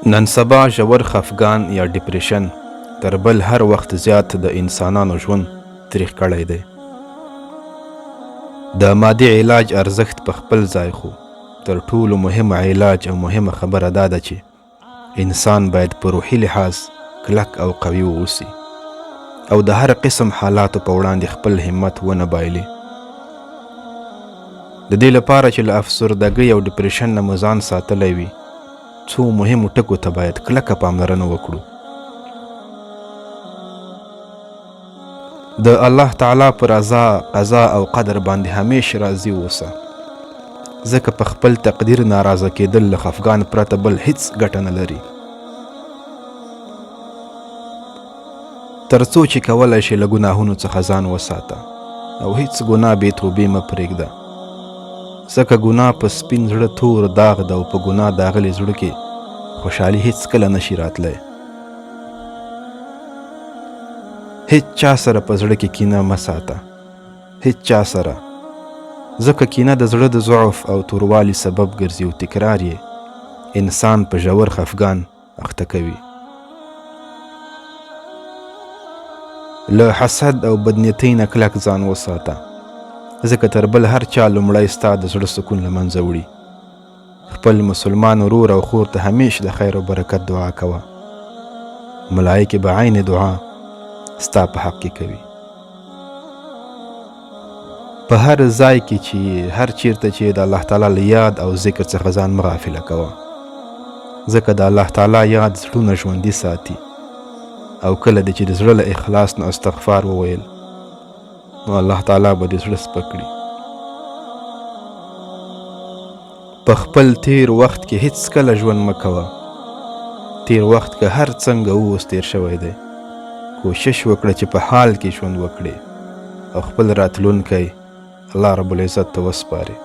نن سبا ژور خفګان یا ډپریشن تر بل هر وخت زیات د انسانانو ژوند تریخ کړی دی. د مادي علاج ارزښت په خپل ځای، خو تر ټولو مهم علاج او مهمه خبره دا ده چې انسان باید په روحي لحاظ کلک او قوي واوسي او د هر قسم حالاتو په وړاندې خپل همت ونه بایلي. د دې لپاره چې له افسردګۍ او ډپریشن نه مو ځان ساتلی وي، څو مهمو ټکو ته باید کلکه پاملرنه وکړو. د الله تعالی پر قضا او قدر باندې همیشه راضي اوسه، ځکه په خپل تقدیر ناراضه کېدل له خفګان پرته بل هیڅ ګټه نه لري. تر څو چې کولی شي له ګناهونو څخه ځان وساته او هیڅ ګناه بې توبې مه پرېږده، ځکه ګناه په سپین زړه تور داغ ده او په ګناه داغلي زړه کې خوشحالي هیڅ کله نشي راتلی. هیڅ چا سره په زړه کې کینه مه ساته، هیڅ چا سره، ځکه کینه د زړه د ضعف او توروالي سبب ګرځي او تکرار یې انسان په ژور خفګان اخته کوي. له حسد او بدنیتۍ نه کلک ځان وساته، ځکه تر بل هر چا لومړی ستا د زړه سکون له منځه وړي. خپل مسلمان ورور او خور ته همیشه د خیر او برکت دعا کوه، ملایکې به عین دعا ستا په حق کې کوي. په هر ځای کې چې هر چیرته چې د الله تعالی له یاد او ذکر څخه ځان مه غافله کوه، ځکه د الله تعالی یاد زړونه ژوندي ساتي او کله دې چې د زړه له اخلاص نه استغفار وویل، نو الله تعالی به دې زړه سپک کړي. په خپل تیر وخت کې هیڅ کله ژوند مه کوه. تیر وخت که هر څنګه اوس تیر شوی دی، کوشش وکړه چې په حال کې ژوند وکړې او خپل راتلونکی الله رب العزت ته وسپارې.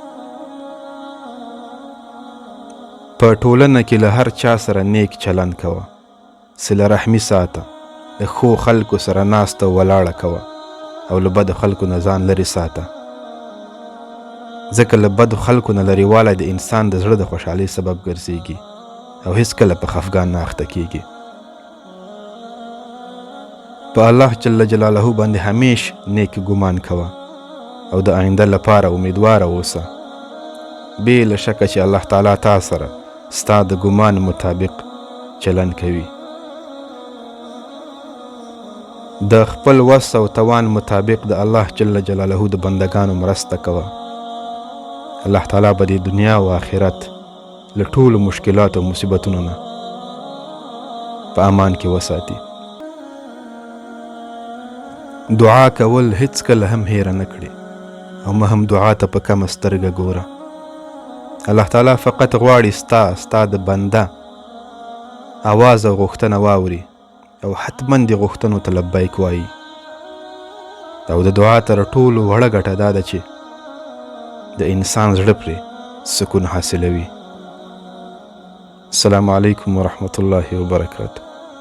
په ټولنه کې له هر چا سره نیک چلند کوه، صله رحمي ساته، د ښو خلکو سره ناسته ولاړه کوه او له بدو خلکو نه ځان لرې ساته، ځکه له بدو خلکو نه لرېوالی د انسان د زړه د خوشحالۍ سبب ګرځېږي او هیڅکله په خفګان نه اخته کېږي. په الله جل جلاله باندې همیش نیک ګمان کوه او د آینده لپاره امیدواره اوسه، بې له شکه چې الله تعالی تا سره ستا د ګمان مطابق چلند کوي. د خپل وس او توان مطابق د الله جل جلاله د بندگانو مرسته کوه. الله تعالی به د دنیا او آخرت له ټولو مشکلات او مصیبتونو نه په امان کې وساتي. دعا کول هیڅ کله هم هیره نه کړي او مه هم دعا ته په کمه سترګه ګوره. الله تعالی فقط غواړي ستا د بنده اواز او غوښتنه واوري او حتما دې غوښتنو ته لبیک وایي. او د دعا تر ټولو وړه ګټه دا ده چې د انسان زړه پرې سکون حاصلوي. السلام علیکم ورحمة الله وبرکاته.